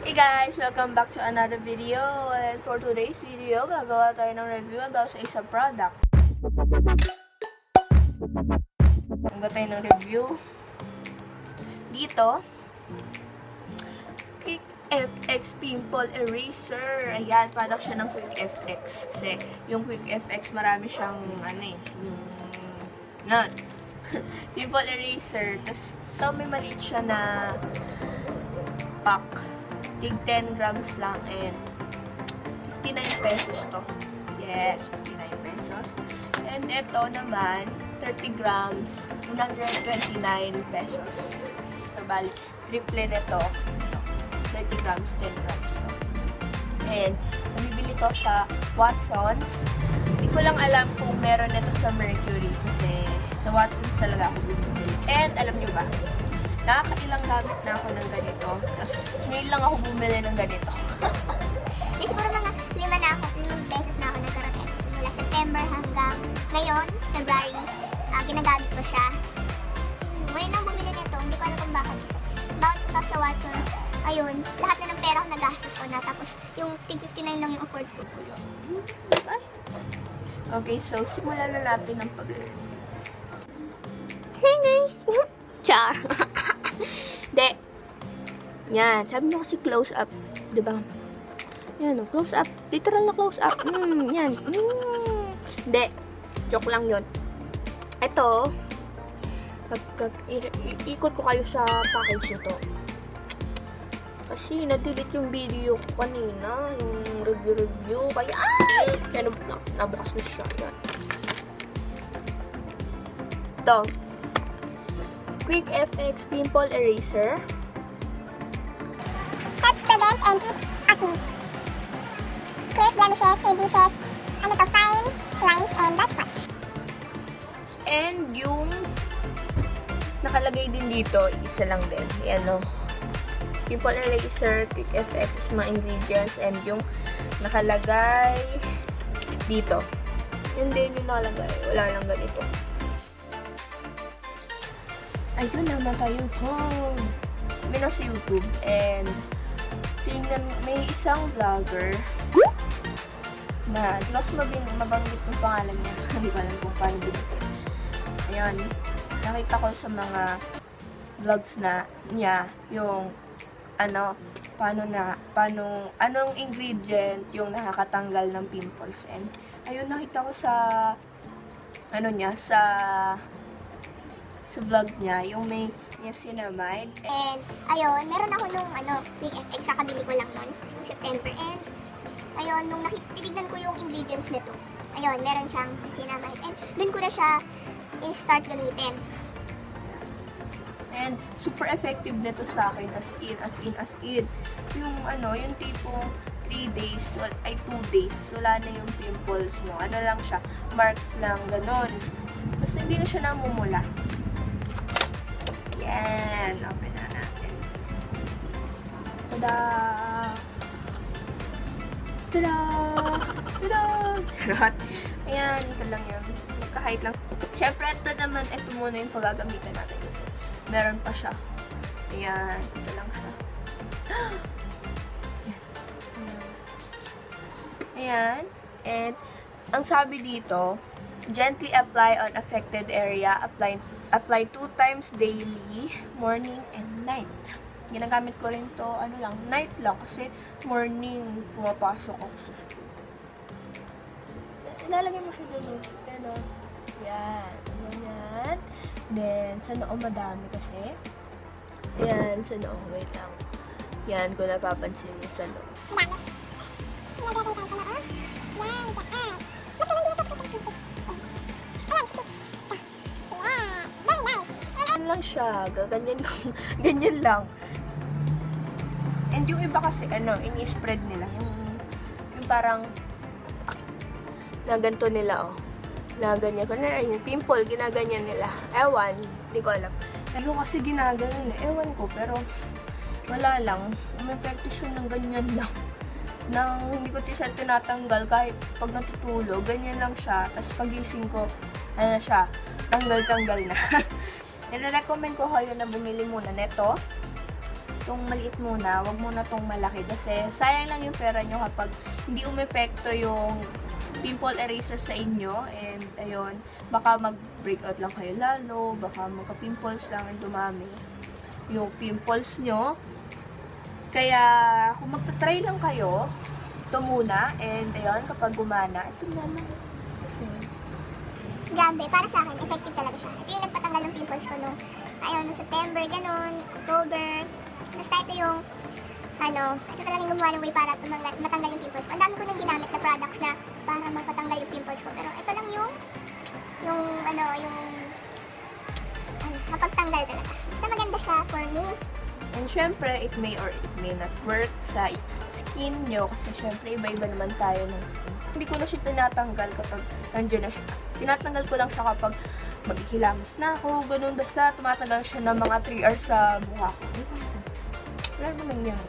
Hey guys! Welcome back to another video. And for today's video, gagawa tayo ng review about sa isang product. Gagawa tayo ng review. Dito, Quick FX Pimple Eraser. Ayan, product siya ng Quick FX. Kasi yung Quick FX, marami siyang, Pimple Eraser. Tapos, ito may maliit siya na pack. Tig 10 grams lang and 59 pesos to. Yes, 59 pesos. And ito naman, 30 grams, 129 pesos. So, bali, triple nito, 30 grams, 10 grams to. And, nabibili ko sa Watsons. Hindi ko lang alam kung meron nito sa Mercury kasi sa Watsons talaga ako bumili. And, alam nyo ba, nakakailang gamit na ako ng ganito. Tapos, ngayon lang ako bumili ng ganito. Siguro mga 5 beses na ako nagkaroon. Simula September hanggang ngayon, February, ginagamit ko siya. Ngayon lang bumili nito, hindi ko alam kung bakit. Bawat ko sa Watsons, ayun, lahat na ng pera ko nagastos ko na. Tapos, yung tig 59 lang yung afford ko. Okay, so simulan na natin ang pag-review. Hey guys! Char! De. Yan. Sabi mo kasi close up. Diba? Yan o. Close up. Literal na close up. Yan. De. Joke lang yun. Ito. Ikot ko kayo sa package nito. Kasi na-delete yung video ko kanina. Yung review. Kaya ay! Kaya nabukas na siya. Yan. Ito. Quick FX Pimple Eraser. Helps prevent and treat acne. Clears blemishes, reduces, fine lines and dark spots. And yung nakalagay din dito, isa lang din. Yan o. Pimple Eraser, Quick FX, mga ingredients, and yung nakalagay dito. Yun din yung nakalagay. Wala lang ganito. Ayun naman tayo YouTube. May nasa YouTube. And, tingnan, may isang vlogger na, lost mabanggit yung pangalan niya. Hindi ko alam kung paano binigay. Ayun. Nakita ko sa mga vlogs na niya, yung, anong ingredient yung nakakatanggal ng pimples. And, ayun, nakita ko sa, sa vlog niya, yung may niacinamide. And, ayun, meron ako nung, Quick FX, kakabili ko lang nun, yung September. And, ayun, nung tinignan ko yung ingredients nito, ayun, meron siyang niacinamide. And, dun ko na siya in-start gamitin. And, super effective nito sa akin, as in. Yung, yung tipong 3 days, 2 days, wala na yung pimples mo. Ano lang siya, marks lang, ganun. Basta hindi na siya namumula. Yan. Open na natin. Tada! Tada! Tada! Charot. Ayan, ito lang yun. Magka-height lang. Siyempre, ito muna yung pagagamitan natin. Kasi meron pa siya. Ayan, ito lang siya. Ayan. And, ang sabi dito, gently apply on affected area. Apply 2 times daily, morning and night. Ginagamit ko rin to, night lang. Kasi morning, pumapasok ako sa school. Ilalagay mo siya dun. Pero, yan. Ganyan. Then, sa noo madami kasi. Yan, sa noo. Wait lang. Yan, kung napapansin niyo sa noo. Dami. Nalagay tayo sa noo. Yan, dyan. Ba't naman din ito? Ayan, sticks. Yeah, very nice. Ganyan lang siya. Ganyan lang. And yung iba kasi, ini-spread nila. Yung parang, na ganito nila, oh. Na ganyan. Kunwari, yung pimple, ginaganyan nila. Ewan, hindi ko alam. Ako kasi ginaganon eh. Ewan ko, pero wala lang. Umepekto siya ng ganyan lang. Nang hindi ko siya tinatanggal kahit pag natutulog, ganyan lang siya. Tapos pagising ko, siya, tanggal-tanggal na. Nire-recommend ko kayo na bumili muna neto. itong maliit muna, wag muna itong malaki kasi sayang lang yung pera nyo kapag hindi umepekto yung pimple eraser sa inyo. And ayun, baka mag-breakout lang kayo lalo, baka magka-pimples lang ang dumami yung pimples nyo. Kaya kung magta-try lang kayo, ito muna. And ayun, kapag gumana, ito na lang. Kasi Grabe, para sa akin, effective talaga siya. Ito yung nagpatanggal ng pimples ko nung, nung September, ganun, October. Basta ito yung, ito talaga yung gumawa ng way para matanggal yung pimples ko. Ang dami ko nang ginamit na products na para magpatanggal yung pimples ko. Pero ito lang yung kapagtanggal talaga. Basta maganda siya for me. And syempre, it may or it may not work sa skin nyo kasi syempre, iba-iba naman tayo ng skin. Hindi ko na siya tinatanggal kapag nandiyan na siya. Tinatanggal ko lang siya kapag maghihilamos na ako, ganun. Basta tumatanggal siya ng mga 3 hours sa mukha ko. Wala naman yan.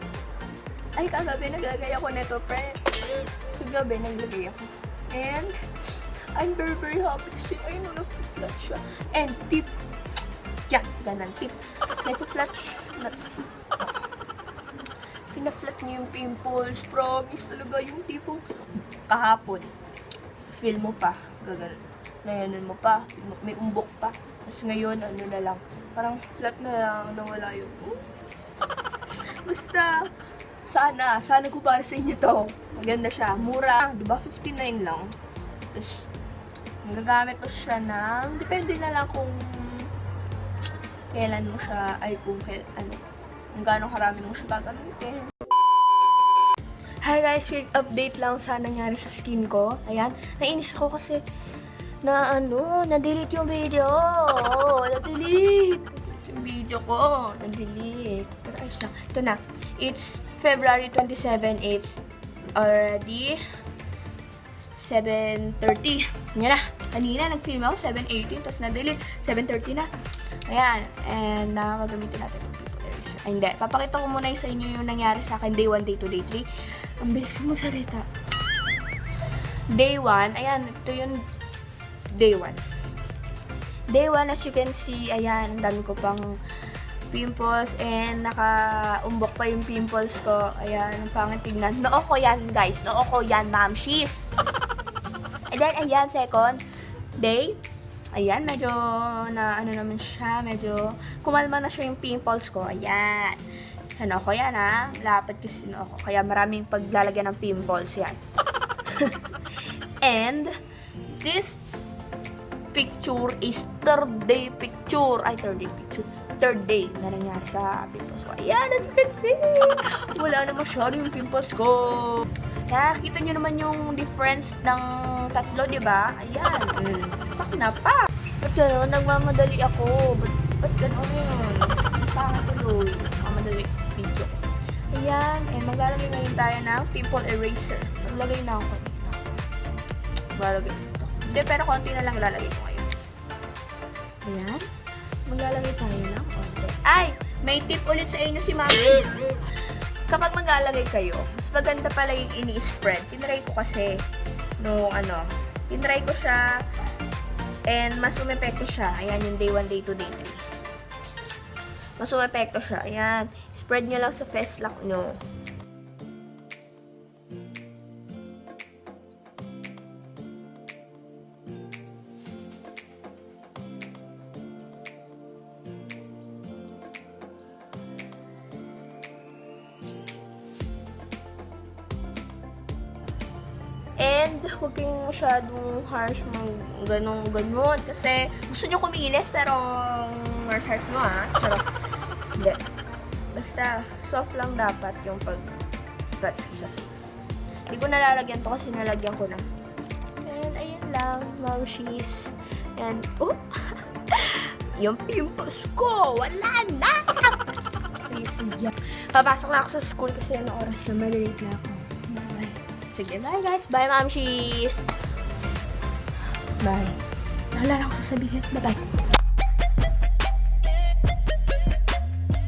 Ay, kagabi naglagay ako nito, friend. Kagabi naglagay ako. And, I'm very, very happy kasi ayun, nag-flat siya. And, tip. Yan, ganun, tip. Nag-flat siya. Pina-flat niyo yung pimples. Promise talaga yung tipong kahapon. Feel mo pa. Gagano. Nayanan mo pa. May umbok pa. Tapos ngayon, ano na lang. Parang flat na lang. Nawala yung... Basta. Sana ko para sa inyo to. Maganda siya. Mura. Diba? 59 lang. Tapos, magagamit mo siya ng... Depende na lang kung kailan mo siya, ay kung kung gano'ng karami mo siya gagamitin. Hi guys, quick update lang sa nangyari sa skin ko. Ayan, nainis ko kasi na-delete yung video. Na-delete yung video ko. Na-delete. Pero ayos na. Ito na. It's February 27. It's already 7:30. Yan na. Kanina, nag-film ako 7:18. Tapos na-delete. 7:30 na. Ayan. And nakakagamitin natin yung people eraser. Ay, hindi. Papakita ko muna sa inyo yung nangyari sa akin day 1, day 2, day 3. Ang bilis mo salita. Day 1. Ayan. Ito yung day 1. Day 1, as you can see, ayan. Ang dami ko pang pimples. And naka-umbok pa yung pimples ko. Ayan. Ang pangit tignan. Noo ko yan, guys. Noo ko yan, mamshies. And then, ayan. Second day. Ayan, medyo naman siya, medyo kumalma na siya yung pimples ko. Ayan. Ano ko yan, ha? Lapad kasi ako. Kaya maraming paglalagyan ng pimples yan. And, this picture is third day picture. Ay, third day picture. Third day na nangyari sa pimples ko. Ayan, as you can see. Wala na masyado yung pimples ko. Kaya, kita nyo naman yung difference ng tatlo, di ba? Ayan. Pak na pa. Ba't gano'n? Nagmamadali ako. Ba't gano'n? Pangit tuloy. Nagmamadali video. Ayan. And maglalagay ngayon tayo ng pimple eraser. Naglagay na ako. Maglalagay ito. Hindi, pero konti na lang lalagay ko ngayon. Ayan. Maglalagay tayo ng konti. Ay! May tip ulit sa inyo si Mami. Kapag maglalagay kayo, mas maganda pala yung ini-spread. Tinry ko kasi tinry ko siya and mas umepekto siya. Ayan yung day 1, day 2, day 3. Mas umepekto siya. Ayan. Spread nyo lang sa face lock nyo. And, huwag kayong masyadong harsh ganun. Kasi, gusto nyo kuminis, pero harsh mo, ha? Charot. Hindi. Basta, soft lang dapat yung pag-touch sa face. Hindi ko nalalagyan to kasi nalagyan ko na. And, ayun lang, mamshies. And, yung pimples ko, wala na! Sige. Papasok na ako sa school kasi ano oras na, malilate na ako. Sige, bye guys. Bye, mamshies. Bye. Wala na ako sasabihin. Bye-bye.